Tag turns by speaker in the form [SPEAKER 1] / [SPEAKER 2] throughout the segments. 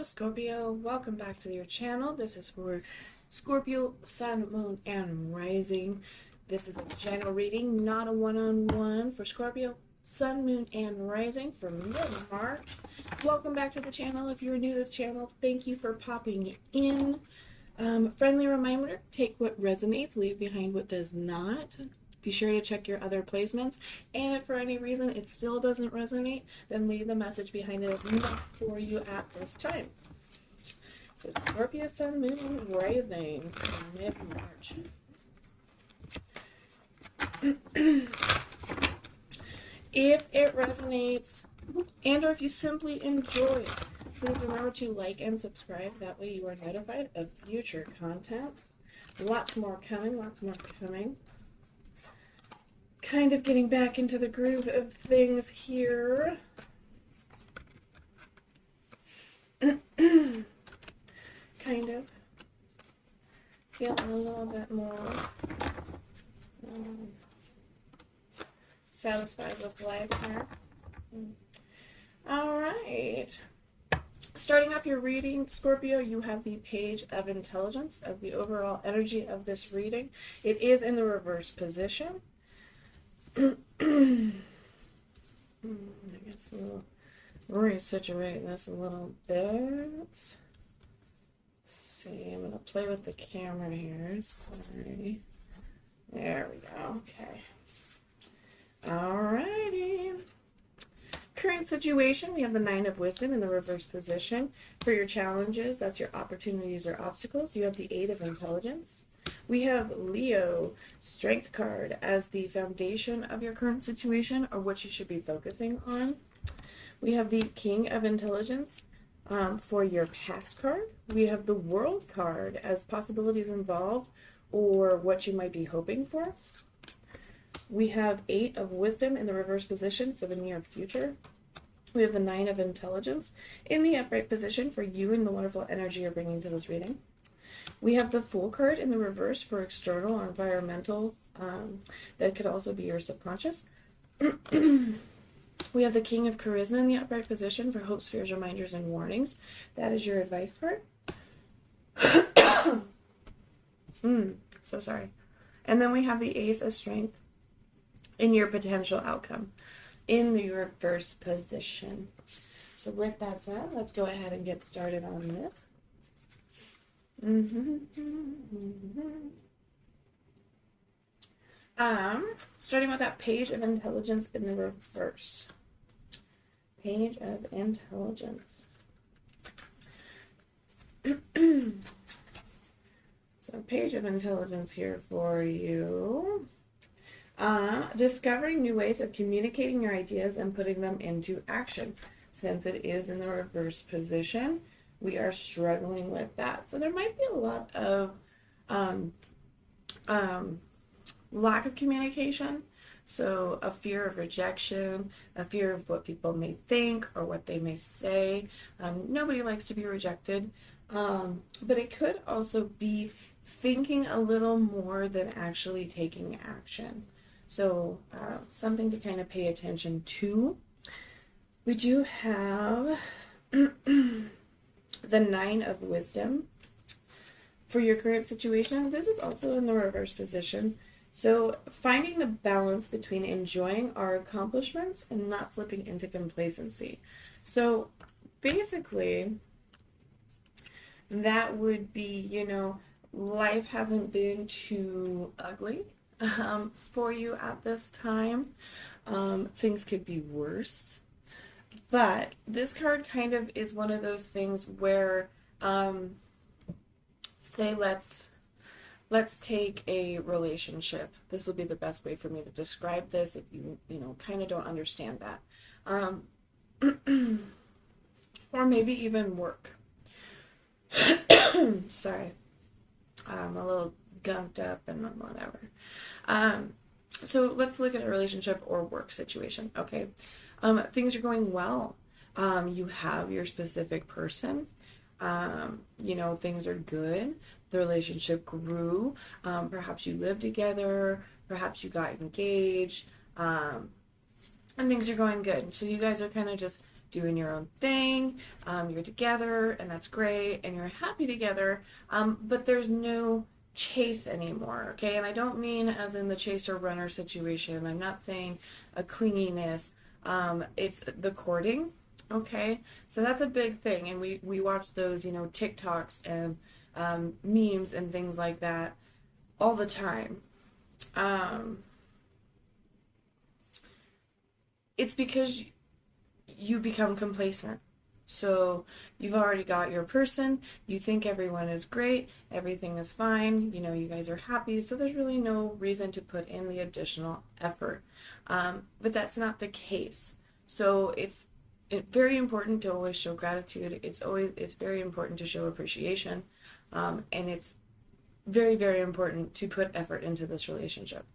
[SPEAKER 1] Scorpio, welcome back to your channel. This is for Scorpio, Sun, Moon, and Rising. This is a general reading, not a one-on-one for Scorpio, Sun, Moon, and Rising for mid-March. Welcome back to the channel. If you're new to the channel, thank you for popping in. Friendly reminder, take what resonates, leave behind what does not. Be sure to check your other placements, and if for any reason it still doesn't resonate, then leave the message behind it not for you at this time. So Scorpio, Sun, Moon, Rising, mid-March. If it resonates, and or if you simply enjoy it, please remember to like and subscribe. That way you are notified of future content. Lots more coming. Kind of getting back into the groove of things here. Kind of feeling a little bit more satisfied with life here. All right. Starting off your reading, Scorpio, you have the Page of Intelligence of the overall energy of this reading. It is in the reverse position. I guess we'll resituate this a little bit. Let's see, I'm going to play with the camera here. Sorry. There we go. Okay. Alrighty. Current situation, we have the Nine of Wisdom in the reverse position. For your challenges, that's your opportunities or obstacles, you have the Eight of Intelligence. We have Leo, Strength card, as the foundation of your current situation or what you should be focusing on. We have the King of Intelligence for your past card. We have the World card as possibilities involved or what you might be hoping for. We have Eight of Wisdom in the reverse position for the near future. We have the Nine of Intelligence in the upright position for you and the wonderful energy you're bringing to this reading. We have the Fool card in the reverse for external or environmental. That could also be your subconscious. We have the King of Charisma in the upright position for hopes, fears, reminders, and warnings. That is your advice card. So sorry. And then we have the Ace of Strength in your potential outcome in the reverse position. So with that said, let's go ahead and get started on this. Starting with that Page of Intelligence in the reverse. Page of Intelligence. So Page of Intelligence here for you. Discovering new ways of communicating your ideas and putting them into action. Since it is in the reverse position, we are struggling with that. So there might be a lot of lack of communication. So a fear of rejection, a fear of what people may think or what they may say. Nobody likes to be rejected. But it could also be thinking a little more than actually taking action. So something to kind of pay attention to. We do have the Nine of Wisdom for your current situation. This is also in the reverse position. So finding the balance between enjoying our accomplishments and not slipping into complacency. So basically, that would be, life hasn't been too ugly for you at this time. Things could be worse. But this card kind of is one of those things where, say, let's take a relationship. This will be the best way for me to describe this if you kind of don't understand that. Or maybe even work. Sorry. I'm a little gunked up and whatever. So let's look at a relationship or work situation, okay? Things are going well. You have your specific person. Things are good. The relationship grew. Perhaps you live together. Perhaps you got engaged. And things are going good. So you guys are kind of just doing your own thing, you're together, and that's great, and you're happy together, but there's no chase anymore, okay? And I don't mean as in the chaser runner situation. I'm not saying a clinginess. It's the courting, okay? So that's a big thing, and we watch those, TikToks and memes and things like that all the time. It's because you become complacent. So you've already got your person, you think everyone is great, everything is fine, you guys are happy, so there's really no reason to put in the additional effort. But that's not the case. So it's very important to always show gratitude. It's very important to show appreciation, and it's very, very important to put effort into this relationship.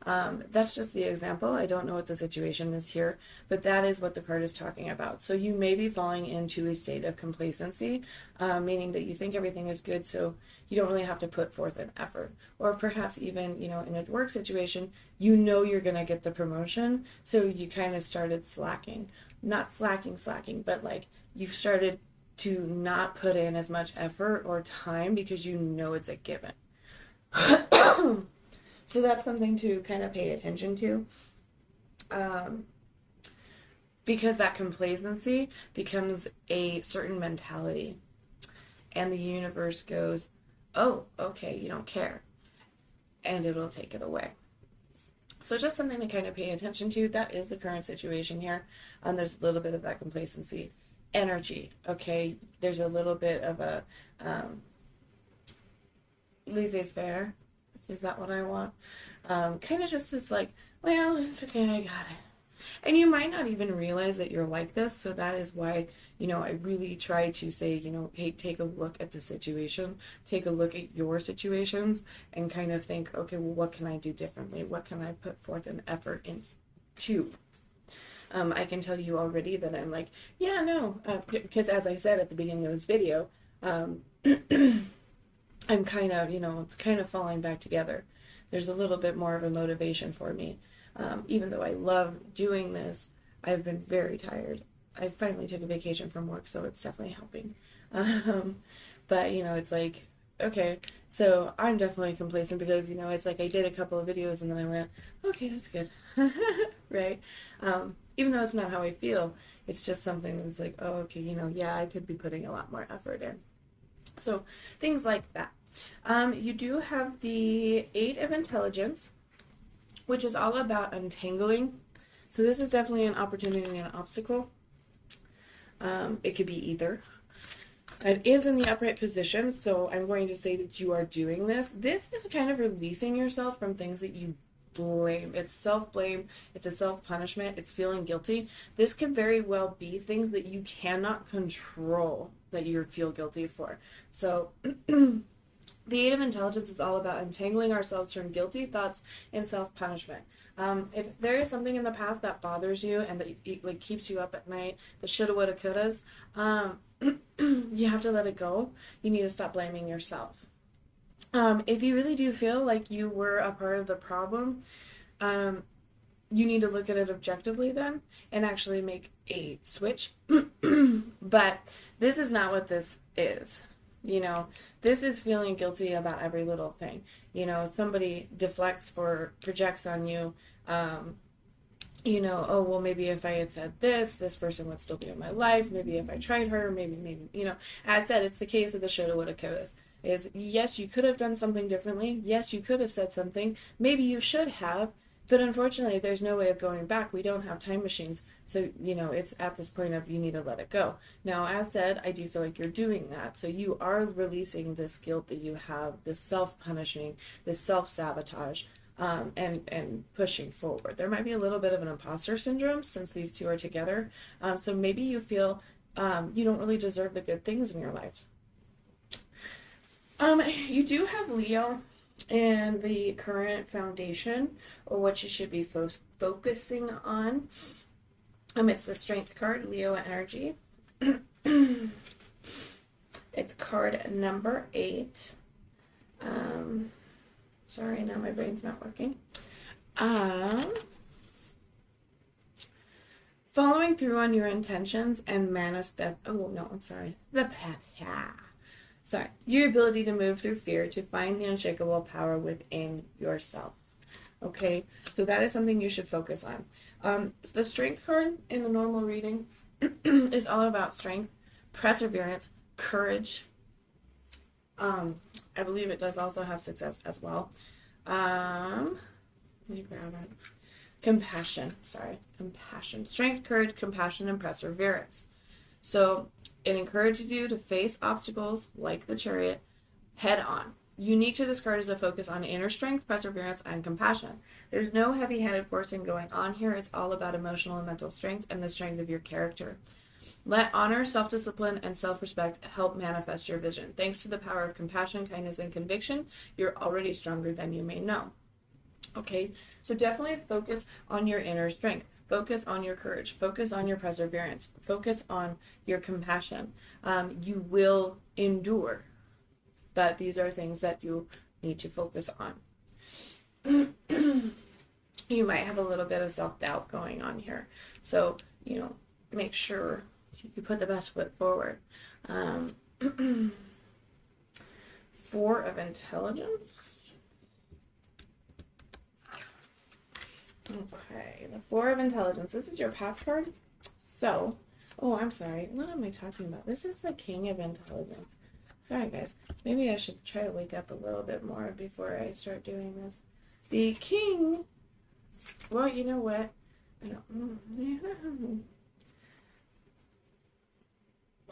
[SPEAKER 1] That's just the example. I don't know what the situation is here, but that is what the card is talking about. So you may be falling into a state of complacency, meaning that you think everything is good, so you don't really have to put forth an effort. Or perhaps even, in a work situation, you're going to get the promotion, so you kind of started slacking. Not slacking, but like you've started to not put in as much effort or time because it's a given. So that's something to kind of pay attention to, because that complacency becomes a certain mentality, and the universe goes, oh, okay, you don't care, and it'll take it away. So just something to kind of pay attention to. That is the current situation here. There's a little bit of that complacency energy, okay? There's a little bit of a laissez-faire. Is that what I want? Kind of just this like, well, it's okay, I got it. And you might not even realize that you're like this, so that is why, I really try to say, hey, take a look at the situation, take a look at your situations, and kind of think, okay, well, what can I do differently? What can I put forth an effort into? I can tell you already that I'm like, yeah, no, because as I said at the beginning of this video, I'm kind of, it's kind of falling back together. There's a little bit more of a motivation for me. Even though I love doing this, I've been very tired. I finally took a vacation from work, so it's definitely helping. But, it's like, okay, so I'm definitely complacent because, it's like I did a couple of videos and then I went, okay, that's good. Right? Even though it's not how I feel, it's just something that's like, oh, okay, yeah, I could be putting a lot more effort in. So things like that. You do have the 8 of Intelligence, which is all about untangling. So this is definitely an opportunity and an obstacle. It could be either. It is in the upright position, so I'm going to say that you are doing this. This is kind of releasing yourself from things that you blame. It's self-blame. It's a self-punishment. It's feeling guilty. This could very well be things that you cannot control that you feel guilty for. So the 8 of Intelligence is all about untangling ourselves from guilty thoughts and self-punishment. If there is something in the past that bothers you and that like keeps you up at night, the shoulda, woulda, couldas, you have to let it go. You need to stop blaming yourself. If you really do feel like you were a part of the problem, you need to look at it objectively then and actually make a switch. But this is not what this is. This is feeling guilty about every little thing. Somebody deflects or projects on you, oh, well, maybe if I had said this person would still be in my life. Maybe if I tried harder, maybe, as I said, it's the case of the shoulda, woulda, couldas. Is yes, you could have done something differently. Yes, you could have said something. Maybe you should have. But unfortunately, there's no way of going back. We don't have time machines. So, it's at this point of you need to let it go. Now, as said, I do feel like you're doing that. So you are releasing this guilt that you have, this self-punishing, this self-sabotage, and pushing forward. There might be a little bit of an imposter syndrome since these two are together. So maybe you feel you don't really deserve the good things in your life. You do have Leo and the current foundation, or what you should be focusing on. It's the Strength card, Leo energy. It's card number 8. Sorry, now my brain's not working. Following through on your intentions and manifest. Oh, no, I'm sorry. Sorry. Your ability to move through fear to find the unshakable power within yourself. Okay, so that is something you should focus on. The strength card in the normal reading is all about strength, perseverance, courage. I believe it does also have success as well. Let me grab it. Compassion, strength, courage, compassion, and perseverance. So it encourages you to face obstacles like the Chariot head on. Unique to this card is a focus on inner strength, perseverance, and compassion. There's no heavy-handed forcing going on here. It's all about emotional and mental strength and the strength of your character. Let honor, self-discipline, and self-respect help manifest your vision. Thanks to the power of compassion, kindness, and conviction, you're already stronger than you may know. Okay, so definitely focus on your inner strength. Focus on your courage. Focus on your perseverance. Focus on your compassion. You will endure. But these are things that you need to focus on. You might have a little bit of self-doubt going on here. So, make sure you put the best foot forward. 4 of Intelligence. Okay, the 4 of Intelligence. This is your past card. So, I'm sorry. What am I talking about? This is the King of Intelligence. Sorry, guys. Maybe I should try to wake up a little bit more before I start doing this. The King. Well, you know what? I don't.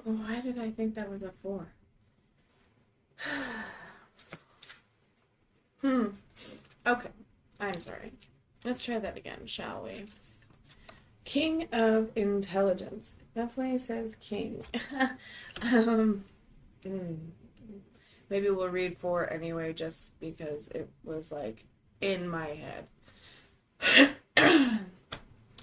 [SPEAKER 1] Why did I think that was a 4? Okay. I'm sorry. Let's try that again, shall we? King of Intelligence. Definitely says king. Maybe we'll read 4 anyway, just because it was like in my head.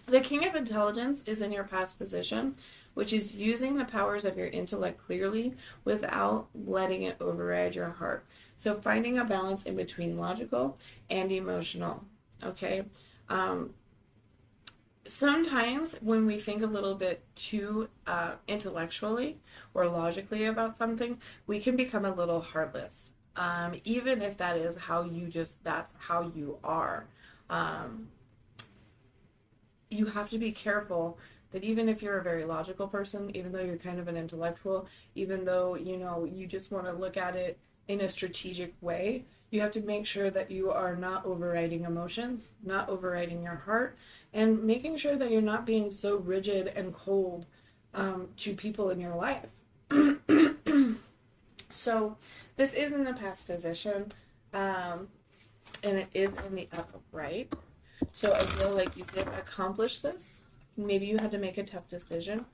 [SPEAKER 1] The King of Intelligence is in your past position, which is using the powers of your intellect clearly without letting it override your heart. So finding a balance in between logical and emotional. Okay. Sometimes when we think a little bit too intellectually or logically about something, we can become a little heartless. Even if that is that's how you are. You have to be careful that even if you're a very logical person, even though you're kind of an intellectual, even though, you just want to look at it in a strategic way, you have to make sure that you are not overriding emotions, not overriding your heart, and making sure that you're not being so rigid and cold to people in your life. So this is in the past position, and it is in the upright. So I feel like you did accomplish this. Maybe you had to make a tough decision.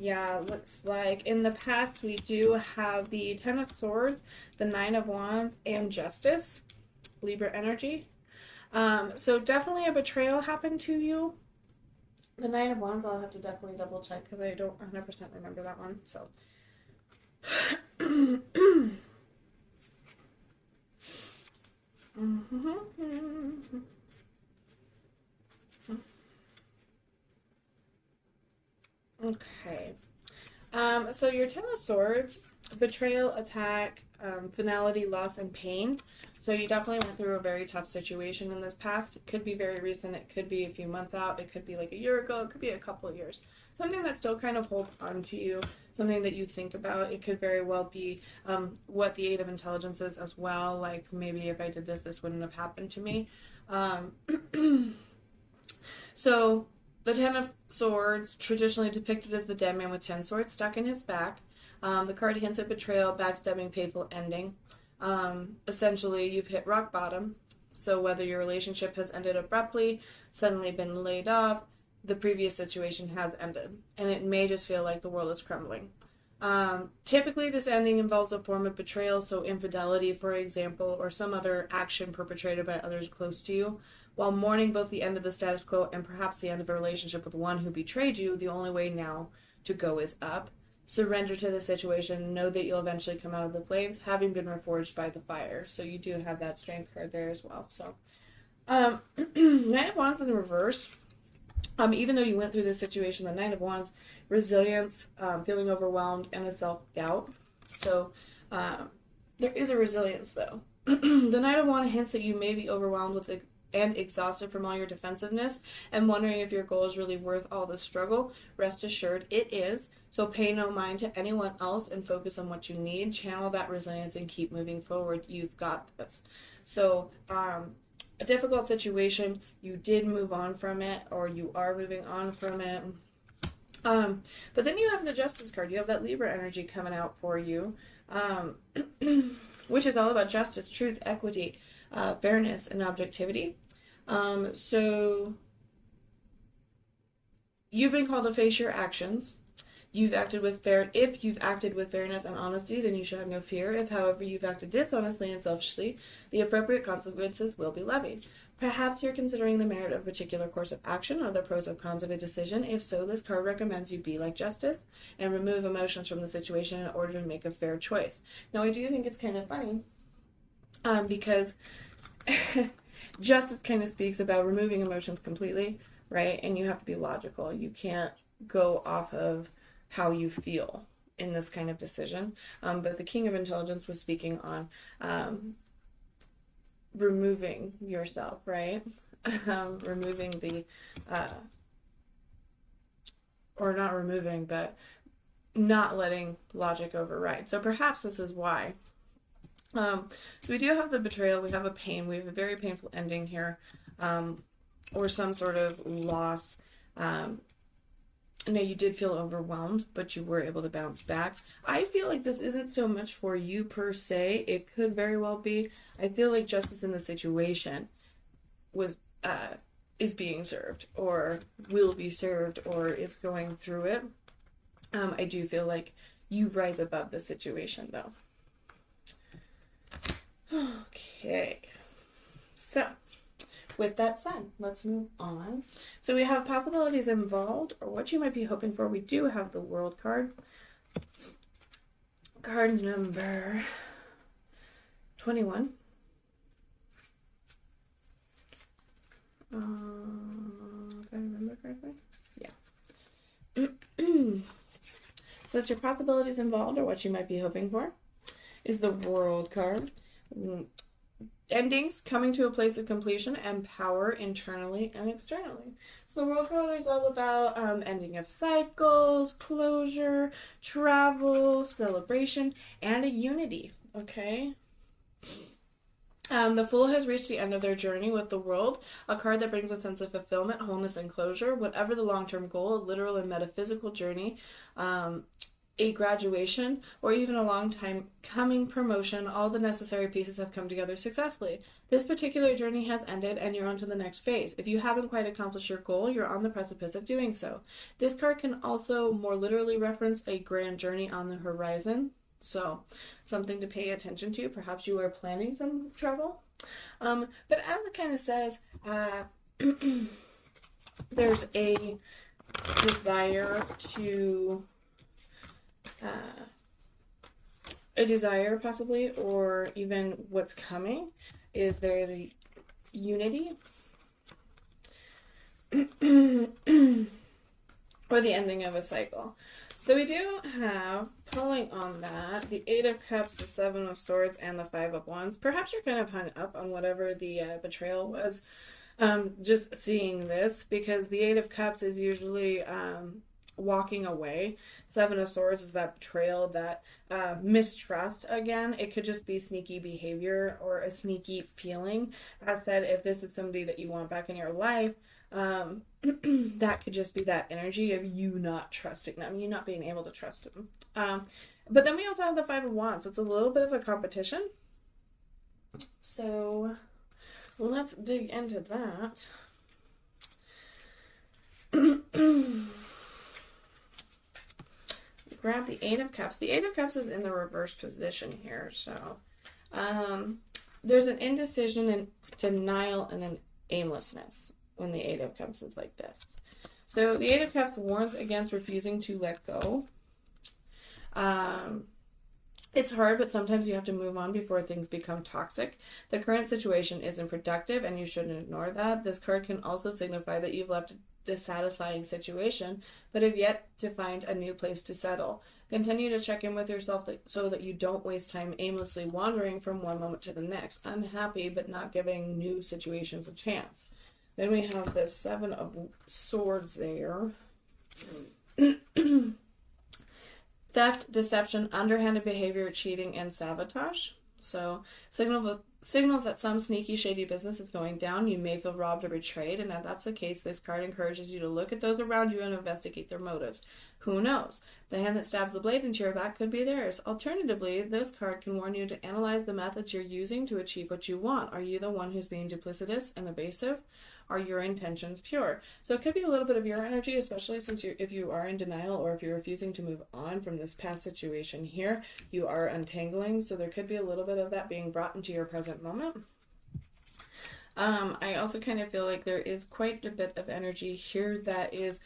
[SPEAKER 1] Yeah, looks like in the past we do have the 10 of Swords, the 9 of Wands, and Justice, Libra energy. So definitely a betrayal happened to you. The 9 of Wands, I'll have to definitely double check because I don't 100% remember that one. So. Okay. So your 10 of Swords, betrayal, attack, finality, loss, and pain. So you definitely went through a very tough situation in this past. It could be very recent. It could be a few months out. It could be like a year ago. It could be a couple of years. Something that still kind of holds on to you. Something that you think about. It could very well be what the 8 of Intelligence is as well. Like maybe if I did this, this wouldn't have happened to me. So the 10 of Swords, traditionally depicted as the dead man with 10 swords stuck in his back. The card hints at betrayal, backstabbing, painful ending. Essentially, you've hit rock bottom. So whether your relationship has ended abruptly, suddenly been laid off, the previous situation has ended. And it may just feel like the world is crumbling. Typically, this ending involves a form of betrayal, so infidelity, for example, or some other action perpetrated by others close to you. While mourning both the end of the status quo and perhaps the end of a relationship with one who betrayed you, the only way now to go is up. Surrender to the situation. Know that you'll eventually come out of the flames, having been reforged by the fire. So you do have that strength card there as well. So Nine of Wands in the reverse. Even though you went through this situation, the Nine of Wands, resilience, feeling overwhelmed, and a self-doubt. So there is a resilience, though. The Knight of Wands hints that you may be overwhelmed with and exhausted from all your defensiveness and wondering if your goal is really worth all the struggle. Rest assured, it is. So pay no mind to anyone else and focus on what you need. Channel that resilience and keep moving forward. You've got this. So, a difficult situation, you did move on from it, or you are moving on from it. But then you have the Justice card. You have that Libra energy coming out for you, which is all about justice, truth, equity, fairness, and objectivity. So you've been called to face your actions. You've acted with if you've acted with fairness and honesty, then you should have no fear. If, however, you've acted dishonestly and selfishly, the appropriate consequences will be levied. Perhaps you're considering the merit of a particular course of action or the pros and cons of a decision. If so, this card recommends you be like justice and remove emotions from the situation in order to make a fair choice. Now, I do think it's kind of funny because justice kind of speaks about removing emotions completely, right? And you have to be logical. You can't go off of how you feel in this kind of decision. But the King of Intelligence was speaking on removing yourself, right? Removing the, or not removing, but not letting logic override. So perhaps this is why. So we do have the betrayal, we have a pain, we have a very painful ending here, or some sort of loss. No, you did feel overwhelmed, but you were able to bounce back. I feel like this isn't so much for you per se. It could very well be. I feel like justice in the situation is being served, or will be served, or is going through it. I do feel like you rise above the situation, though. Okay. So, with that said, let's move on. So we have possibilities involved, or what you might be hoping for. We do have the World card. Card number 21. If I remember correctly. Yeah. So it's your possibilities involved, or what you might be hoping for, is the World card. Endings, coming to a place of completion, and power internally and externally. So the World card is all about ending of cycles, closure, travel, celebration, and a unity, okay? The Fool has reached the end of their journey with the World, a card that brings a sense of fulfillment, wholeness, and closure. Whatever the long-term goal, a literal and metaphysical journey, a graduation, or even a long time coming promotion, all the necessary pieces have come together successfully. This particular journey has ended and you're on to the next phase. If you haven't quite accomplished your goal, you're on the precipice of doing so. This card can also more literally reference a grand journey on the horizon. So, something to pay attention to. Perhaps you are planning some travel. But as it kind of says, there's a desire to possibly, or even what's coming, is there the unity or the ending of a cycle. So we do have, pulling on that, the Eight of Cups, the Seven of Swords, and the Five of Wands. Perhaps you're kind of hung up on whatever the betrayal was. Just seeing this, because the Eight of Cups is usually walking away. Seven of Swords is that betrayal, that mistrust again. It could just be sneaky behavior or a sneaky feeling. As said, if this is somebody that you want back in your life, that could just be that energy of you not trusting them, you not being able to trust them. But then we also have the Five of Wands. So it's a little bit of a competition. So let's dig into that. Grab the Eight of Cups. The Eight of Cups is in the reverse position here. So there's an indecision and denial and an aimlessness when the Eight of Cups is like this. So the Eight of Cups warns against refusing to let go. It's hard, but sometimes you have to move on before things become toxic. The current situation isn't productive, and you shouldn't ignore that. This card can also signify that you've left a dissatisfying situation, but have yet to find a new place to settle. Continue to check in with yourself so that you don't waste time aimlessly wandering from one moment to the next, unhappy but not giving new situations a chance. Then we have the Seven of Swords there. Theft, deception, underhanded behavior, cheating, and sabotage. So signals that some sneaky, shady business is going down. You may feel robbed or betrayed, and if that's the case, this card encourages you to look at those around you and investigate their motives. Who knows? The hand that stabs the blade into your back could be theirs. Alternatively, this card can warn you to analyze the methods you're using to achieve what you want. Are you the one who's being duplicitous and evasive? Are your intentions pure? So it could be a little bit of your energy, especially since if you are in denial or if you're refusing to move on from this past situation here, you are untangling. So there could be a little bit of that being brought into your present moment. I also kind of feel like there is quite a bit of energy here that is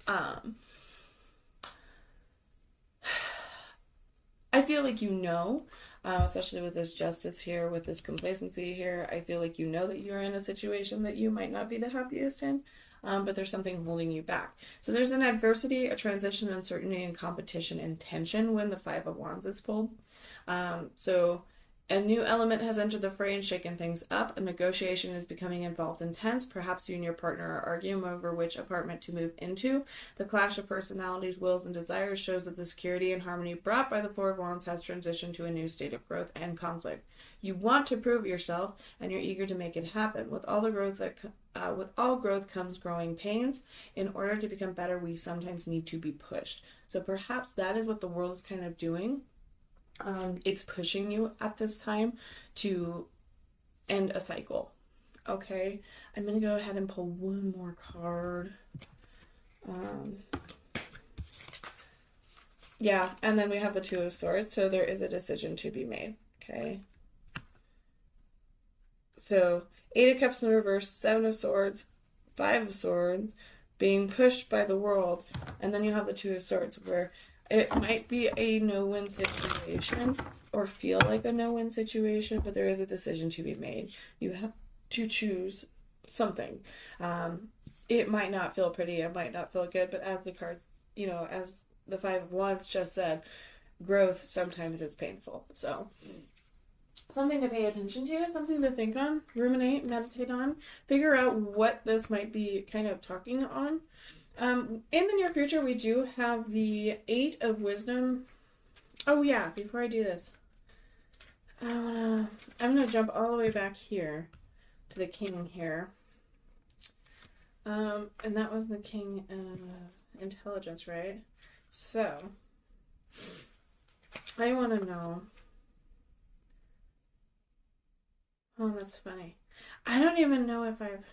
[SPEAKER 1] I feel like especially with this justice here, with this complacency here, I feel like that you're in a situation that you might not be the happiest in, but there's something holding you back. So there's an adversity, a transition, uncertainty, and competition and tension when the Five of Wands is pulled. So a new element has entered the fray and shaken things up. A negotiation is becoming involved and tense. Perhaps you and your partner are arguing over which apartment to move into. The clash of personalities, wills, and desires shows that the security and harmony brought by the Four of Wands has transitioned to a new state of growth and conflict. You want to prove yourself, and you're eager to make it happen. With all growth comes growing pains. In order to become better, we sometimes need to be pushed. So perhaps that is what the world is kind of doing. It's pushing you at this time to end a cycle. Okay, I'm going to go ahead and pull one more card. Yeah, and then we have the Two of Swords, so there is a decision to be made. Okay. So, Eight of Cups in reverse, Seven of Swords, Five of Swords, being pushed by the world, and then you have the Two of Swords, where it might be a no-win situation or feel like a no-win situation, but there is a decision to be made. You have to choose something. It might not feel pretty, it might not feel good, but as the cards, as the Five of Wands just said, growth, sometimes it's painful. So something to pay attention to, something to think on, ruminate, meditate on, figure out what this might be kind of talking on. In the near future, we do have the Eight of Wisdom. Oh yeah, before I do this, I'm going to jump all the way back here to the King here. And that was the King of Intelligence, right? So, I want to know. Oh, that's funny. I don't even know if I've...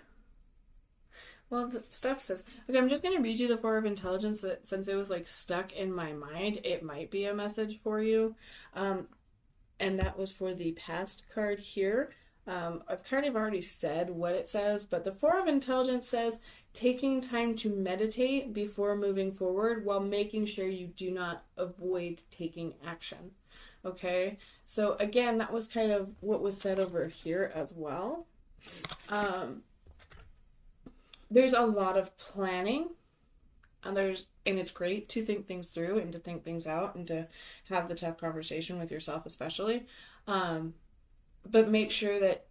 [SPEAKER 1] Well, the stuff says... Okay, I'm just going to read you the Four of Intelligence since it was, stuck in my mind. It might be a message for you. And that was for the past card here. I've kind of already said what it says, but the Four of Intelligence says taking time to meditate before moving forward while making sure you do not avoid taking action. Okay? So, again, that was kind of what was said over here as well. There's a lot of planning, and it's great to think things through and to think things out and to have the tough conversation with yourself especially. But make sure that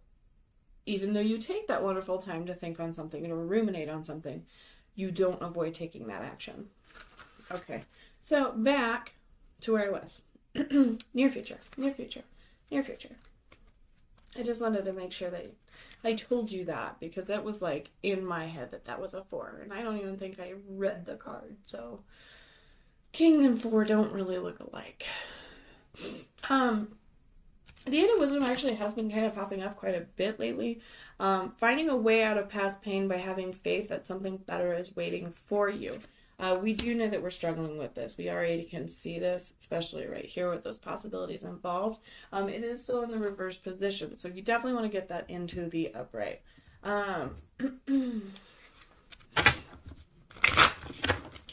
[SPEAKER 1] even though you take that wonderful time to think on something or ruminate on something, you don't avoid taking that action. Okay, so back to where I was. Near future. I just wanted to make sure that I told you that because that was in my head that was a 4, and I don't even think I read the card. So King and 4 don't really look alike. The Eight of Wisdom actually has been kind of popping up quite a bit lately. Finding a way out of past pain by having faith that something better is waiting for you. We do know that we're struggling with this. We already can see this, especially right here with those possibilities involved. It is still in the reverse position, so you definitely want to get that into the upright. Can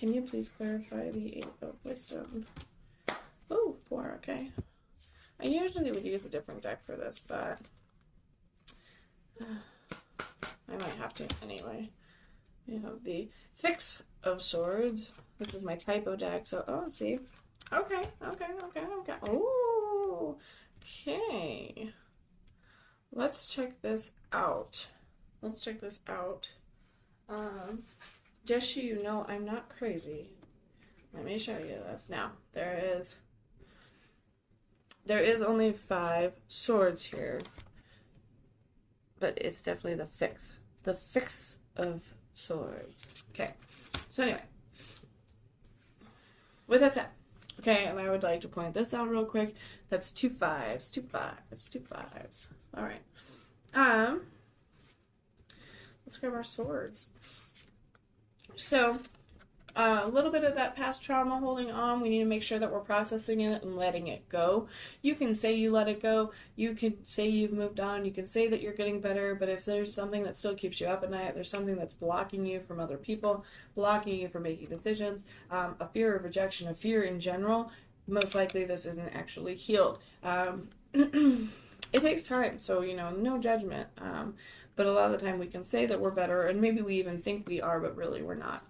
[SPEAKER 1] you please clarify the Eight of Wisdom? Oh, 4 before, okay? I usually would use a different deck for this, but I might have to anyway. We have the Six of Swords. This is my typo deck, so, oh, let's see. Okay. Ooh, okay. Let's check this out. Just so you know, I'm not crazy. Let me show you this. Now, there is only 5 swords here, but it's definitely the fix. The fix of swords. Okay, so anyway, with that said, okay, and I would like to point this out real quick. That's 2 5s, 2 5s, 2 5s. All right. Let's grab our swords. So, a little bit of that past trauma holding on. We need to make sure that we're processing it and letting it go. You can say you let it go. You can say you've moved on. You can say that you're getting better. But if there's something that still keeps you up at night, there's something that's blocking you from other people, blocking you from making decisions, a fear of rejection, a fear in general, most likely this isn't actually healed. It takes time, so, no judgment. But a lot of the time we can say that we're better, and maybe we even think we are, but really we're not.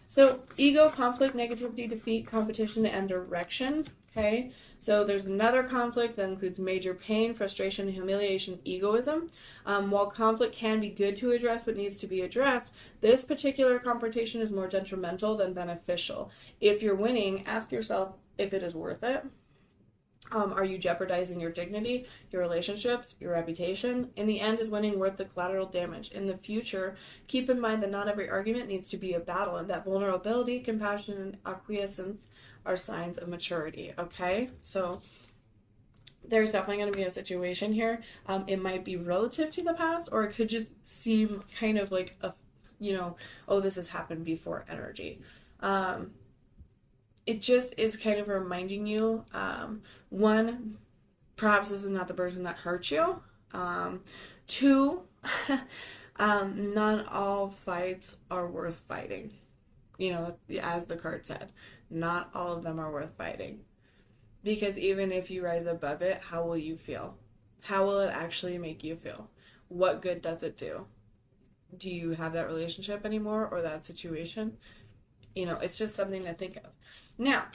[SPEAKER 1] So ego, conflict, negativity, defeat, competition, and direction. Okay, so there's another conflict that includes major pain, frustration, humiliation, egoism. While conflict can be good to address but needs to be addressed, this particular confrontation is more detrimental than beneficial. If you're winning, ask yourself if it is worth it. Are you jeopardizing your dignity, your relationships, your reputation? In the end, is winning worth the collateral damage? In the future, keep in mind that not every argument needs to be a battle, and that vulnerability, compassion, and acquiescence are signs of maturity, okay? So there's definitely going to be a situation here. It might be relative to the past, or it could just seem kind of like a, oh, this has happened before energy. It just is kind of reminding you, one, perhaps this is not the person that hurt you. 2, not all fights are worth fighting. As the card said, not all of them are worth fighting. Because even if you rise above it, how will you feel? How will it actually make you feel? What good does it do? Do you have that relationship anymore, or that situation? It's just something to think of. Now,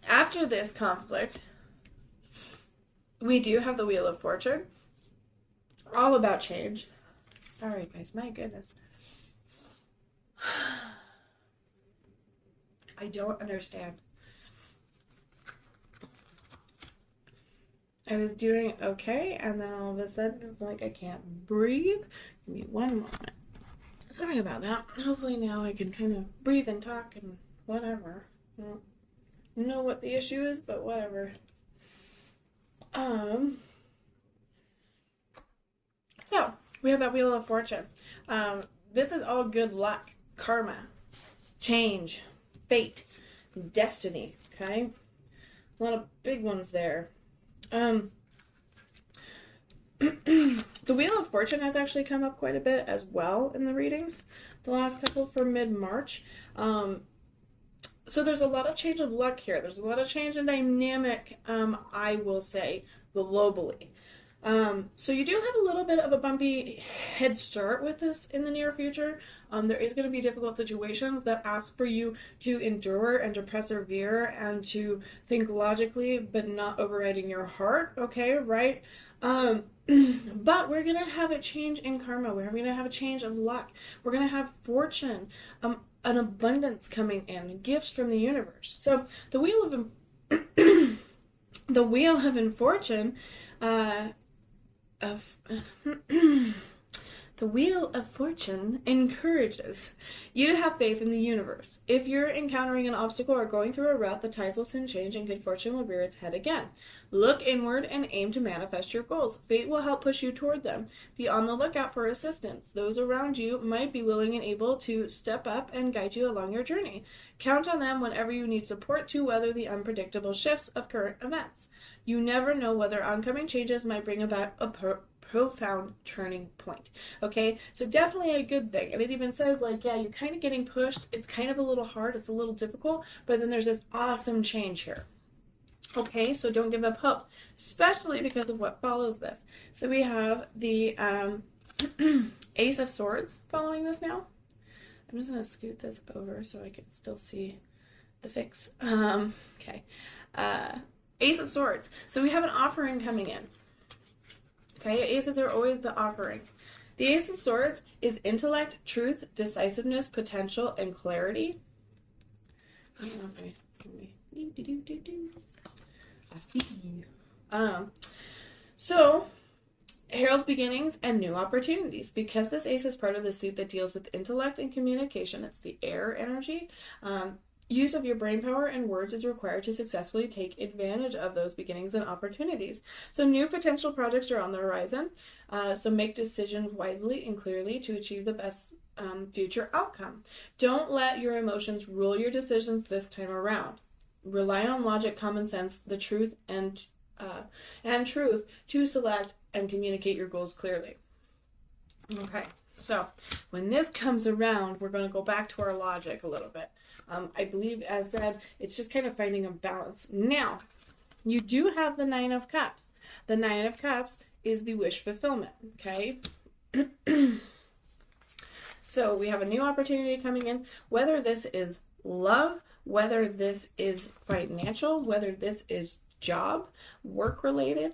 [SPEAKER 1] after this conflict, we do have the Wheel of Fortune. All about change. Sorry, guys. My goodness. I don't understand. I was doing okay, and then all of a sudden, it's like I can't breathe. Give me one moment. Sorry about that. Hopefully now I can kind of breathe and talk and whatever. I don't know what the issue is, but whatever. So, we have that Wheel of Fortune. This is all good luck, karma, change, fate, destiny, okay? A lot of big ones there. The Wheel of Fortune has actually come up quite a bit as well in the readings, the last couple for mid-March. So there's a lot of change of luck here. There's a lot of change in dynamic, I will say, globally. So you do have a little bit of a bumpy head start with this in the near future. There is going to be difficult situations that ask for you to endure and to persevere and to think logically, but not overriding your heart, okay, right? But we're going to have a change in karma. We're going to have a change of luck. We're going to have fortune, an abundance coming in, gifts from the universe. So the Wheel of Fortune, the Wheel of Fortune encourages you to have faith in the universe. If you're encountering an obstacle or going through a rut, the tides will soon change and good fortune will rear its head again. Look inward and aim to manifest your goals. Fate will help push you toward them. Be on the lookout for assistance. Those around you might be willing and able to step up and guide you along your journey. Count on them whenever you need support to weather the unpredictable shifts of current events. You never know whether oncoming changes might bring about a profound turning point. Okay, so definitely a good thing. And it even says, like, yeah, you're kind of getting pushed. It's kind of a little hard. It's a little difficult. But then there's this awesome change here. Okay, so don't give up hope, especially because of what follows this. So we have the Ace of Swords following this now. I'm just going to scoot this over so I can still see the fix. Okay. Ace of Swords. So we have an offering coming in. Okay, aces are always the offering. The Ace of Swords is intellect, truth, decisiveness, potential, and clarity. I see you. So heralds beginnings and new opportunities. Because this ace is part of the suit that deals with intellect and communication, it's the air energy. Use of your brain power and words is required to successfully take advantage of those beginnings and opportunities. So new potential projects are on the horizon. So make decisions wisely and clearly to achieve the best future outcome. Don't let your emotions rule your decisions this time around. Rely on logic, common sense, the truth, and truth to select and communicate your goals clearly. Okay, so when this comes around, we're going to go back to our logic a little bit. I believe, as said, it's just kind of finding a balance. Now, you do have the Nine of Cups. The Nine of Cups is the wish fulfillment, okay? So we have a new opportunity coming in, whether this is love, whether this is financial, whether this is job, work related,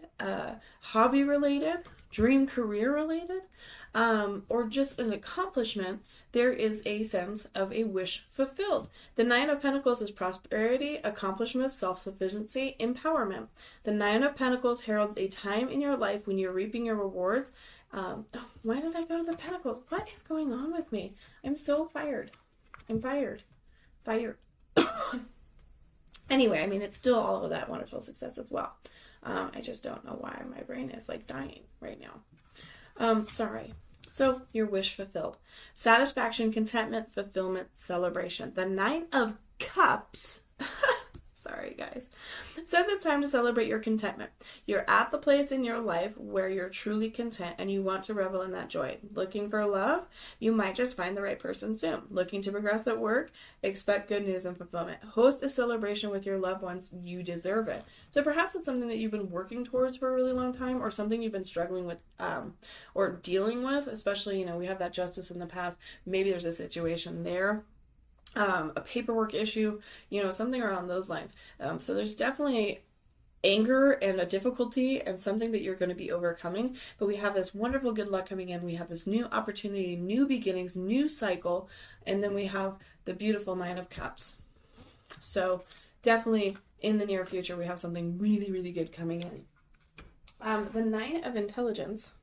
[SPEAKER 1] hobby related, dream career related, or just an accomplishment, there is a sense of a wish fulfilled. The Nine of Pentacles is prosperity, accomplishment, self-sufficiency, empowerment. The Nine of Pentacles heralds a time in your life when you're reaping your rewards. Why did I go to the Pentacles? What is going on with me? I'm so fired. I'm fired. Anyway, I mean, it's still all of that wonderful success as well. I just don't know why my brain is like dying right now. Sorry. So your wish fulfilled. Satisfaction, contentment, fulfillment, celebration. The Nine of Cups. Sorry, guys. Says it's time to celebrate your contentment. You're at the place in your life where you're truly content and you want to revel in that joy. Looking for love? You might just find the right person soon. Looking to progress at work? Expect good news and fulfillment. Host a celebration with your loved ones. You deserve it. So perhaps it's something that you've been working towards for a really long time, or something you've been struggling with or dealing with, especially, we have that justice in the past. Maybe there's a situation there. A paperwork issue, something around those lines. So there's definitely anger and a difficulty and something that you're going to be overcoming. But we have this wonderful good luck coming in. We have this new opportunity, new beginnings, new cycle. And then we have the beautiful Nine of Cups. So definitely in the near future, we have something really, really good coming in. The Nine of Intelligence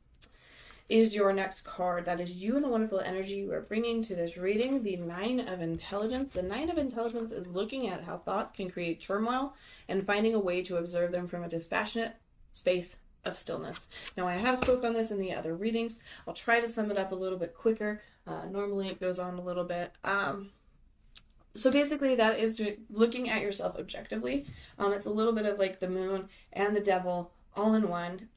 [SPEAKER 1] is your next card. That is you and the wonderful energy you are bringing to this reading. The Nine of Intelligence. The Nine of Intelligence is looking at how thoughts can create turmoil and finding a way to observe them from a dispassionate space of stillness. Now, I have spoke on this in the other readings. I'll try to sum it up a little bit quicker. Normally it goes on a little bit. So basically that is looking at yourself objectively. It's a little bit of like the moon and the devil all in one.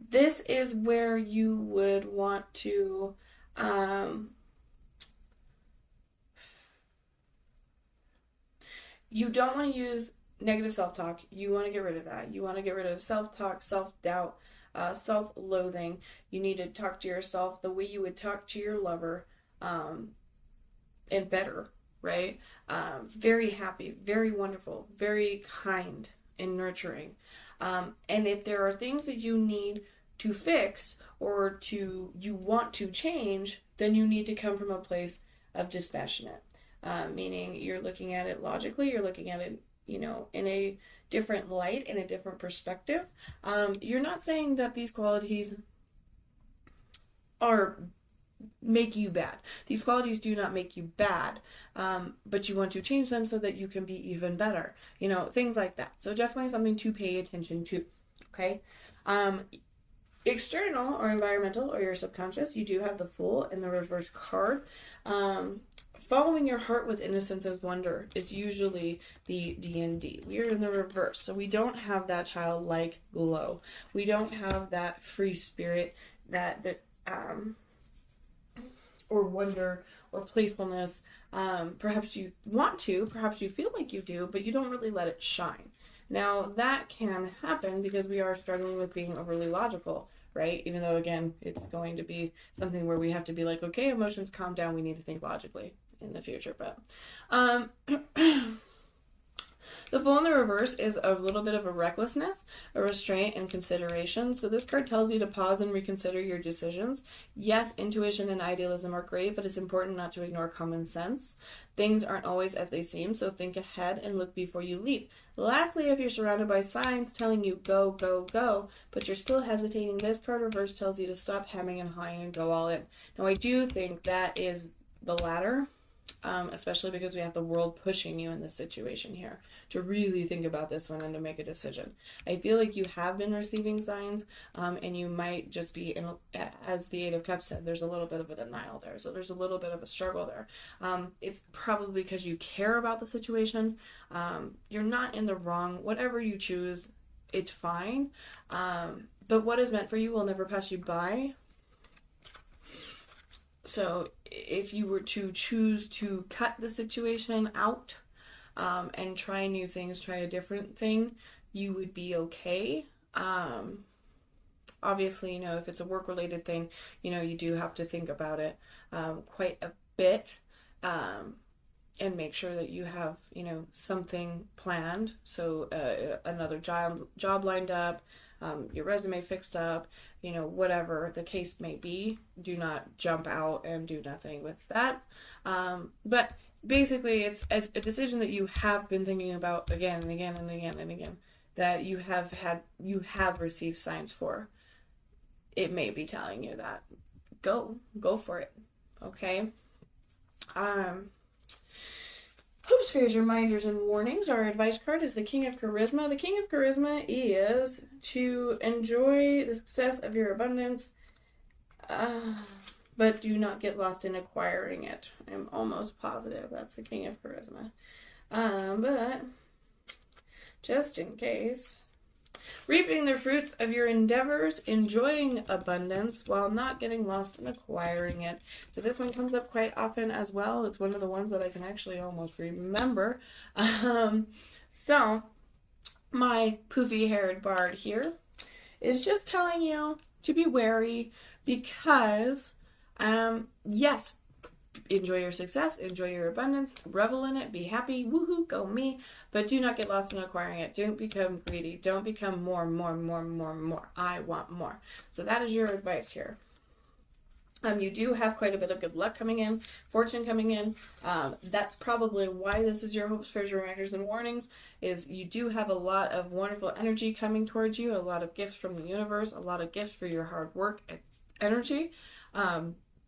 [SPEAKER 1] This is where you would want to you don't want to use negative self-talk. You want to get rid of that. You want to get rid of self-talk, self-doubt, self-loathing. You need to talk to yourself the way you would talk to your lover, and better, right? Very happy, very wonderful, very kind and nurturing. And if there are things that you need to fix or you want to change, then you need to come from a place of dispassionate, meaning you're looking at it logically, you're looking at it, in a different light, in a different perspective. You're not saying that these qualities make you bad. These qualities do not make you bad, but you want to change them so that you can be even better, things like that. So definitely something to pay attention to. Okay. External or environmental or your subconscious, you do have the Fool in the reverse card. Following your heart with innocence and wonder is usually the D&D. We are in the reverse, so we don't have that childlike glow. We don't have that free spirit, that or wonder or playfulness. Perhaps you want to, perhaps you feel like you do, but you don't really let it shine. Now, that can happen because we are struggling with being overly logical, right? Even though, again, it's going to be something where we have to be like, okay, emotions, calm down, we need to think logically in the future. But the Fool in the reverse is a little bit of a recklessness, a restraint, and consideration. So this card tells you to pause and reconsider your decisions. Yes, intuition and idealism are great, but it's important not to ignore common sense. Things aren't always as they seem, so think ahead and look before you leap. Lastly, if you're surrounded by signs telling you go, go, go, but you're still hesitating, this card reverse tells you to stop hemming and hawing and go all in. Now, I do think that is the latter. Especially because we have the world pushing you in this situation here to really think about this one and to make a decision. I feel like you have been receiving signs, and you might just be in, as the Eight of Cups said, there's a little bit of a denial there. So there's a little bit of a struggle there. It's probably because you care about the situation. You're not in the wrong. Whatever you choose, it's fine. But what is meant for you will never pass you by. So if you were to choose to cut the situation out and try new things, try a different thing, you would be okay. Obviously, if it's a work-related thing, you do have to think about it quite a bit and make sure that you have, something planned. So another job lined up, your resume fixed up, whatever the case may be. Do not jump out and do nothing with that. But basically, it's a decision that you have been thinking about again and again and again and again, that you have received signs for. It may be telling you that go for it. Okay. Hope spheres, reminders, and warnings. Our advice card is the King of Charisma. The King of Charisma is to enjoy the success of your abundance, but do not get lost in acquiring it. I'm almost positive that's the King of Charisma. But just in case, reaping the fruits of your endeavors, enjoying abundance while not getting lost in acquiring it. So this one comes up quite often as well. It's one of the ones that I can actually almost remember. So my poofy-haired bard here is just telling you to be wary because, yes, enjoy your success, enjoy your abundance, revel in it, be happy, woohoo, go me, but do not get lost in acquiring it. Don't become greedy. Don't become more. I want more. So that is your advice here. You do have quite a bit of good luck coming in, fortune coming in. That's probably why this is your hopes, prayers, reminders, and warnings, is you do have a lot of wonderful energy coming towards you, a lot of gifts from the universe, a lot of gifts for your hard work and energy.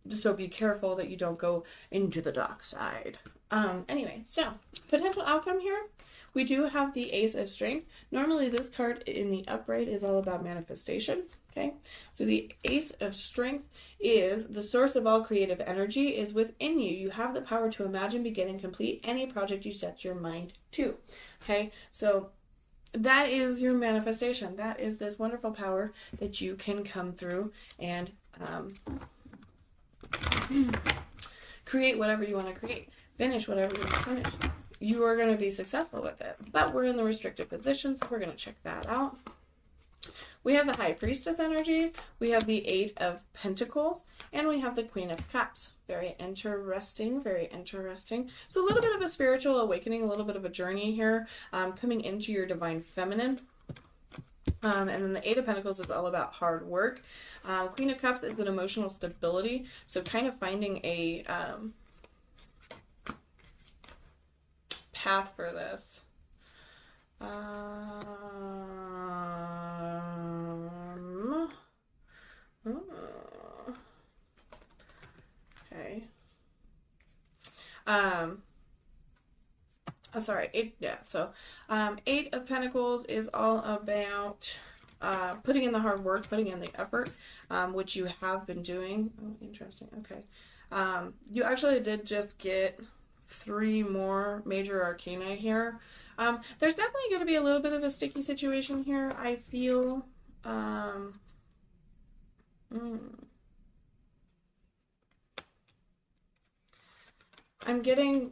[SPEAKER 1] So be careful that you don't go into the dark side. Anyway, so potential outcome here. We do have the Ace of Strength. Normally this card in the upright is all about manifestation. Okay, so the Ace of Strength is the source of all creative energy is within you. You have the power to imagine, begin, and complete any project you set your mind to. Okay, so that is your manifestation. That is this wonderful power that you can come through and create whatever you want to create, finish whatever you want to finish. You are going to be successful with it. But we're in the restricted position, so we're going to check that out. We have the High Priestess energy, we have the Eight of Pentacles, and we have the Queen of Cups. Very interesting, very interesting. So a little bit of a spiritual awakening, a little bit of a journey here, coming into your divine feminine. And then the Eight of Pentacles is all about hard work. Queen of Cups is an emotional stability. So kind of finding a path for this. Okay. Sorry, Eight of Pentacles is all about putting in the hard work, putting in the effort, which you have been doing. Oh, interesting. Okay. You actually did just get 3 more major arcana here. There's definitely going to be a little bit of a sticky situation here, I feel. I'm getting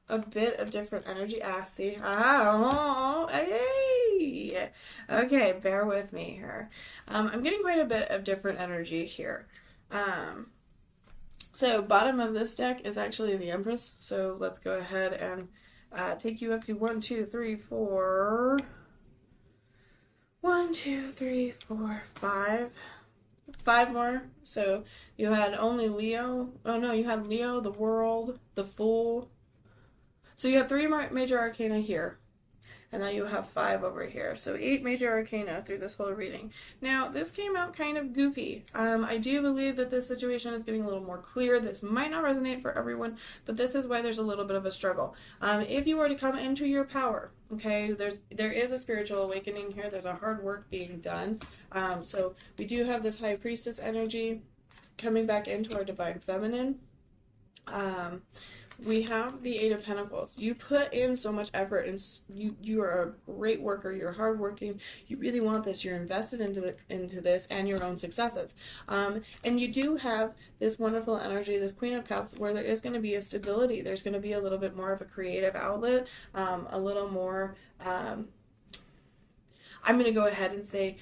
[SPEAKER 1] a bit of different energy. See. Hey. Okay, bear with me here. I'm getting quite a bit of different energy here. So bottom of this deck is actually the Empress. So let's go ahead and take you up to 1, 2, 3, 4. 1, 2, 3, 4, 5. 5 more. So you had only Leo. Oh no, you had Leo, the World, the Fool. So you have 3 major arcana here. And now you have 5 over here. So 8 major arcana through this whole reading. Now, this came out kind of goofy. I do believe that this situation is getting a little more clear. This might not resonate for everyone, but this is why there's a little bit of a struggle. If you were to come into your power, okay, there is a spiritual awakening here. There's a hard work being done. So we do have this High Priestess energy coming back into our Divine Feminine. We have the Eight of Pentacles. You put in so much effort, and you are a great worker. You're hardworking. You really want this. You're invested into this and your own successes. And you do have this wonderful energy, this Queen of Cups, where there is going to be a stability. There's going to be a little bit more of a creative outlet, a little more. I'm going to go ahead and say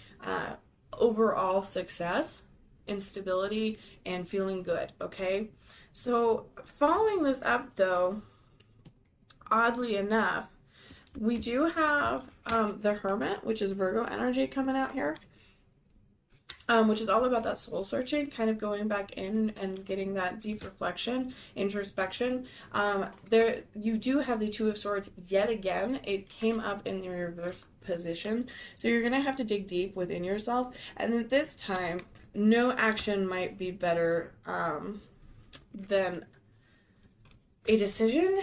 [SPEAKER 1] overall success and stability and feeling good. Okay. So following this up, though, oddly enough, we do have the Hermit, which is Virgo energy coming out here, which is all about that soul searching, kind of going back in and getting that deep reflection, introspection. There, you do have the Two of Swords yet again. It came up in the reverse position, so you're gonna have to dig deep within yourself, and then this time, no action might be better than a decision,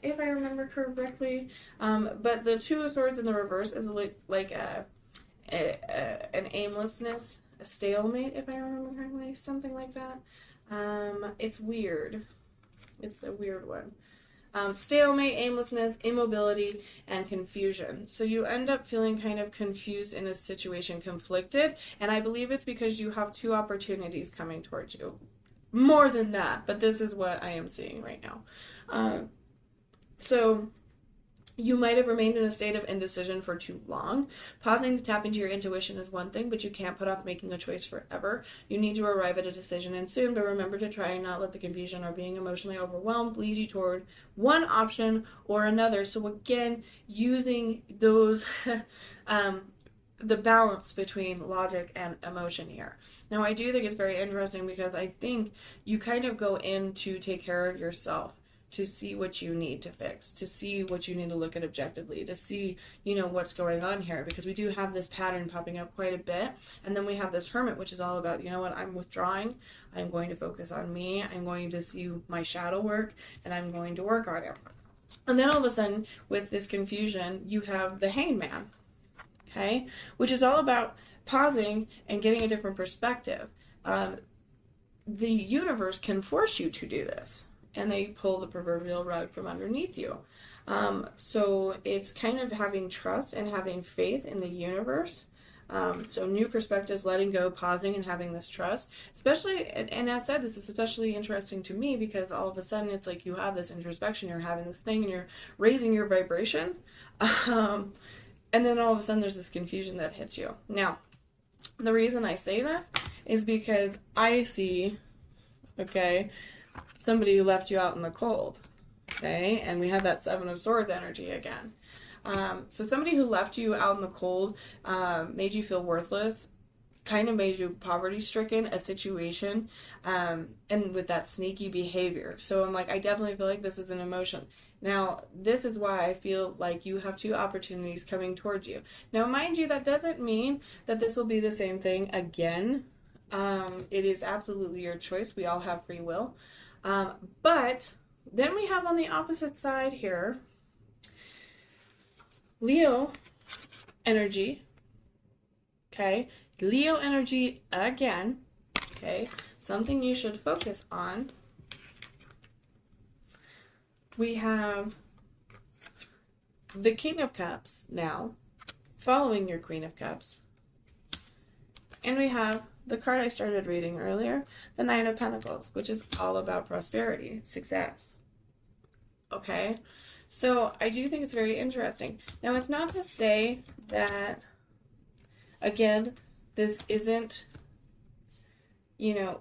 [SPEAKER 1] if I remember correctly. But the Two of Swords in the reverse is like an aimlessness, a stalemate, if I remember correctly, something like that. It's weird. It's a weird one. Stalemate, aimlessness, immobility, and confusion. So you end up feeling kind of confused in a situation, conflicted, and I believe it's because you have 2 opportunities coming towards you. More than that, but this is what I am seeing right now. So you might have remained in a state of indecision for too long. Pausing to tap into your intuition is one thing, but you can't put off making a choice forever. You need to arrive at a decision and soon, but remember to try and not let the confusion or being emotionally overwhelmed lead you toward one option or another. So again, using those the balance between logic and emotion here. Now, I do think it's very interesting because I think you kind of go in to take care of yourself, to see what you need to fix, to see what you need to look at objectively, to see, what's going on here, because we do have this pattern popping up quite a bit. And then we have this Hermit, which is all about, I'm withdrawing, I'm going to focus on me, I'm going to see my shadow work, and I'm going to work on it. And then all of a sudden, with this confusion, you have the Hanged Man. Okay, which is all about pausing and getting a different perspective. The universe can force you to do this, and they pull the proverbial rug from underneath you. So it's kind of having trust and having faith in the universe. So new perspectives, letting go, pausing, and having this trust. Especially, and as said, this is especially interesting to me because all of a sudden it's like you have this introspection, you're having this thing, and you're raising your vibration. And then all of a sudden there's this confusion that hits you. Now, the reason I say this is because I see, somebody who left you out in the cold, and we have that Seven of Swords energy again. So somebody who left you out in the cold, made you feel worthless, kind of made you poverty-stricken, a situation, and with that sneaky behavior. So I'm like, I definitely feel like this is an emotion. Now, this is why I feel like you have 2 opportunities coming towards you. Now, mind you, that doesn't mean that this will be the same thing again. It is absolutely your choice. We all have free will. But then we have on the opposite side here, Leo energy. Leo energy again. Something you should focus on. We have the King of Cups now, following your Queen of Cups. And we have the card I started reading earlier, the Nine of Pentacles, which is all about prosperity, success. Okay, so I do think it's very interesting. Now, it's not to say that, again, this isn't,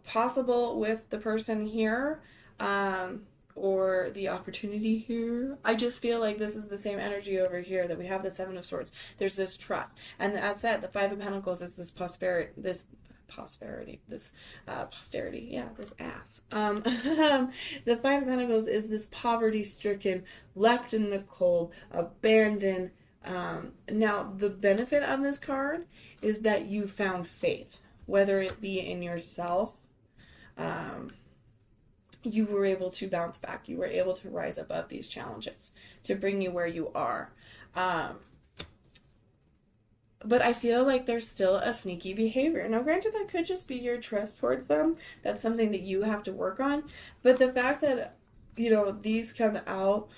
[SPEAKER 1] possible with the person here, or the opportunity here. I just feel like this is the same energy over here, that we have the Seven of Swords. There's this trust. And as said, the Five of Pentacles is this posterity, this ass. The Five of Pentacles is this poverty-stricken, left in the cold, abandoned. Now, the benefit of this card is that you found faith, whether it be in yourself. You were able to bounce back. You were able to rise above these challenges to bring you where you are. But I feel like there's still a sneaky behavior. Now, granted, that could just be your trust towards them. That's something that you have to work on. But the fact that, these come out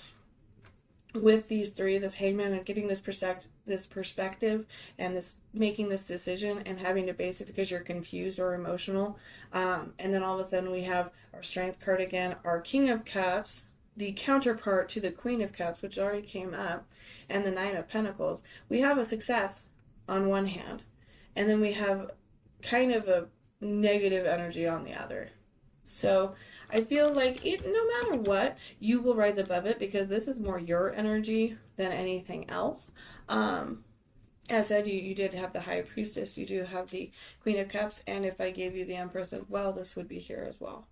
[SPEAKER 1] with these three, this Hangman, and getting this perspective and this making this decision and having to base it because you're confused or emotional, and then all of a sudden we have our Strength card again, our King of Cups, the counterpart to the Queen of Cups, which already came up, and the Nine of Pentacles. We have a success on one hand, and then we have kind of a negative energy on the other. So I feel like no matter what, you will rise above it, because this is more your energy than anything else. As I said, you did have the High Priestess, you do have the Queen of Cups, and if I gave you the Empress as well, this would be here as well.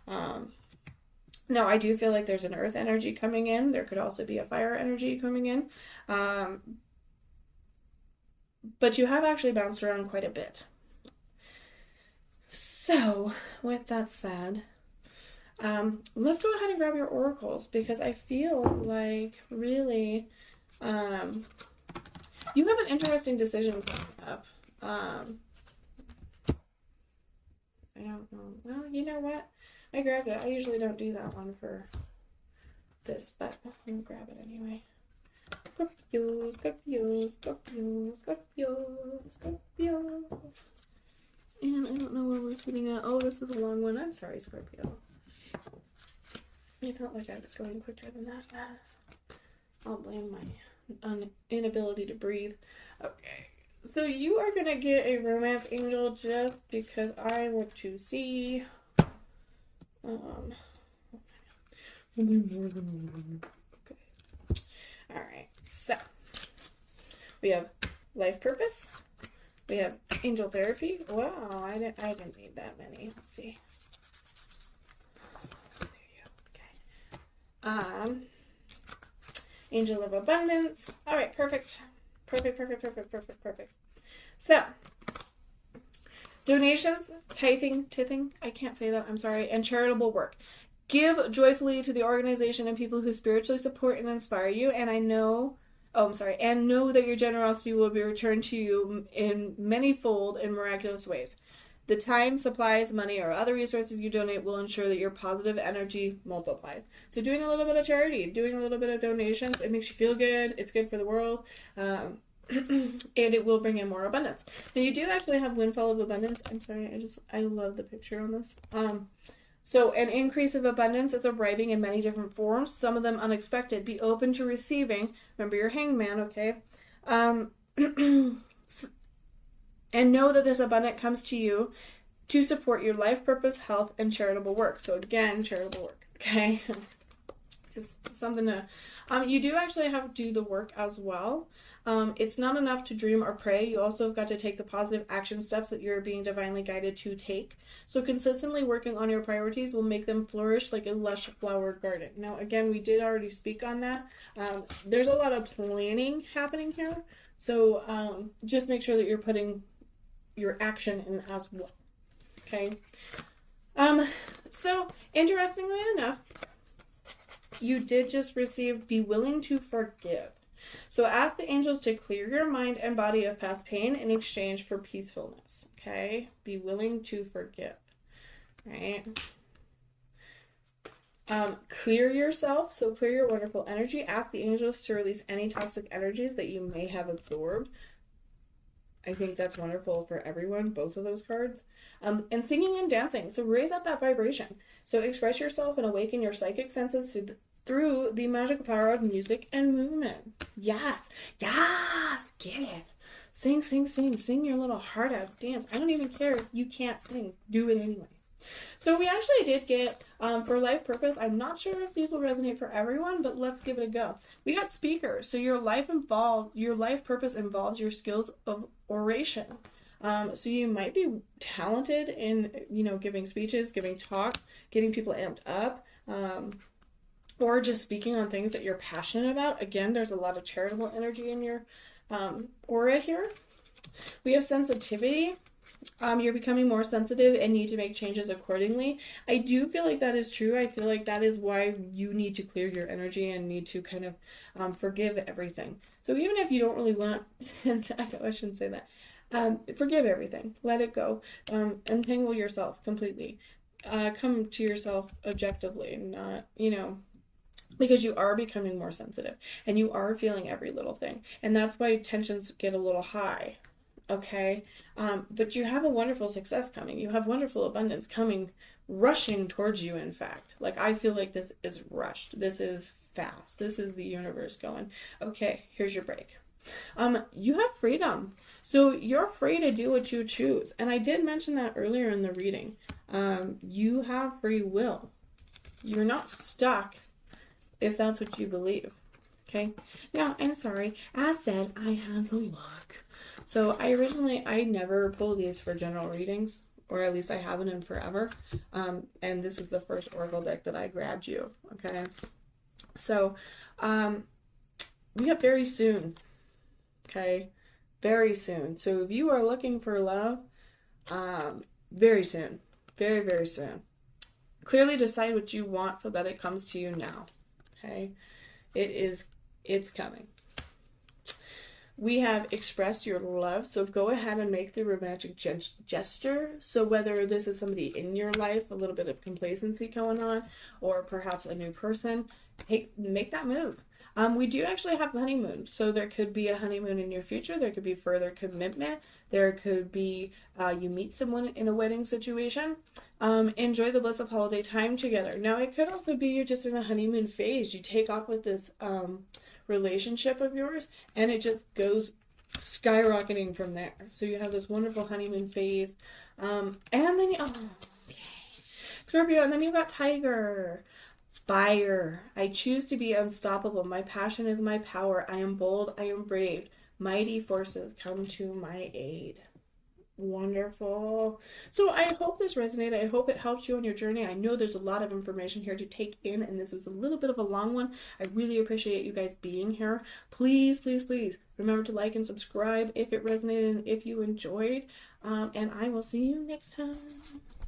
[SPEAKER 1] Now, I do feel like there's an earth energy coming in. There could also be a fire energy coming in. But you have actually bounced around quite a bit. So, with that said, let's go ahead and grab your oracles, because I feel like really you have an interesting decision coming up. I don't know. Well, you know what? I grabbed it. I usually don't do that one for this, but I'm going to grab it anyway. Scorpio, Scorpio, Scorpio, Scorpio, Scorpio. And I don't know where we're sitting at. Oh, this is a long one. I'm sorry, Scorpio. I felt like I was going quicker than that. I'll blame my inability to breathe. Okay. So you are going to get a romance angel just because I want to see. Okay. Alright. So, we have life purpose. We have angel therapy. Wow, I didn't need that many. Let's see. There you go. Okay. Angel of abundance. All right, perfect. Perfect. So, donations, tithing, I can't say that, I'm sorry, and charitable work. Give joyfully to the organization and people who spiritually support and inspire you, and know that your generosity will be returned to you in many-fold and miraculous ways. The time, supplies, money, or other resources you donate will ensure that your positive energy multiplies. So doing a little bit of charity, doing a little bit of donations, it makes you feel good, it's good for the world, and it will bring in more abundance. Now you do actually have windfall of abundance. I'm sorry, I love the picture on this. So an increase of abundance is arriving in many different forms, some of them unexpected. Be open to receiving. Remember your hangman, okay? And know that this abundance comes to you to support your life purpose, health, and charitable work. So again, charitable work, okay? Just something to... you do actually have to do the work as well. It's not enough to dream or pray. You also have got to take the positive action steps that you're being divinely guided to take. So consistently working on your priorities will make them flourish like a lush flower garden. Now, again, we did already speak on that. There's a lot of planning happening here. So just make sure that you're putting your action in as well. Okay. So interestingly enough, you did just receive be willing to forgive. So ask the angels to clear your mind and body of past pain in exchange for peacefulness. Okay? Be willing to forgive. Right? Clear yourself. So clear your wonderful energy. Ask the angels to release any toxic energies that you may have absorbed. I think that's wonderful for everyone, both of those cards. And singing and dancing. So raise up that vibration. So express yourself and awaken your psychic senses through the magical power of music and movement. Yes, yes, get it. Sing, sing, sing. Sing your little heart out. Dance. I don't even care if you can't sing. Do it anyway. So we actually did get, for life purpose, I'm not sure if these will resonate for everyone, but let's give it a go. We got speakers. So your life purpose involves your skills of oration. So you might be talented in, giving speeches, giving talk, getting people amped up, or just speaking on things that you're passionate about. Again, there's a lot of charitable energy in your aura here. We have sensitivity. You're becoming more sensitive and need to make changes accordingly. I do feel like that is true. I feel like that is why you need to clear your energy and need to kind of forgive everything. So even if you don't really want, and I know I shouldn't say that, forgive everything. Let it go. Untangle yourself completely. Come to yourself objectively, not, because you are becoming more sensitive and you are feeling every little thing. And that's why tensions get a little high. Okay, but you have a wonderful success coming. You have wonderful abundance coming, rushing towards you, in fact. Like, I feel like this is rushed. This is fast. This is the universe going, okay, here's your break. You have freedom. So you're free to do what you choose. And I did mention that earlier in the reading. You have free will. You're not stuck if that's what you believe. Okay. Now, I'm sorry. As said, I have the luck. So I never pull these for general readings, or at least I haven't in forever. And this is the first Oracle deck that I grabbed you. Okay. So, we got very soon. Okay. Very soon. So if you are looking for love, very soon. Very, very soon. Clearly decide what you want so that it comes to you now. Okay. It's coming. We have expressed your love, so go ahead and make the romantic gesture. So whether this is somebody in your life, a little bit of complacency going on, or perhaps a new person, make that move. We do actually have honeymoon, so there could be a honeymoon in your future. There could be further commitment. There could be you meet someone in a wedding situation. Enjoy the bliss of holiday time together. Now, it could also be you're just in a honeymoon phase. You take off with this relationship of yours, and it just goes skyrocketing from there. So you have this wonderful honeymoon phase, and then okay, Scorpio, and then you've got Tiger. Fire. I choose to be unstoppable. My passion is my power. I am bold. I am brave. Mighty forces come to my aid. Wonderful. So I hope this resonated. I hope it helped you on your journey. I know there's a lot of information here to take in, and this was a little bit of a long one. I really appreciate you guys being here. Please, please, please remember to like and subscribe if it resonated and if you enjoyed. And I will see you next time.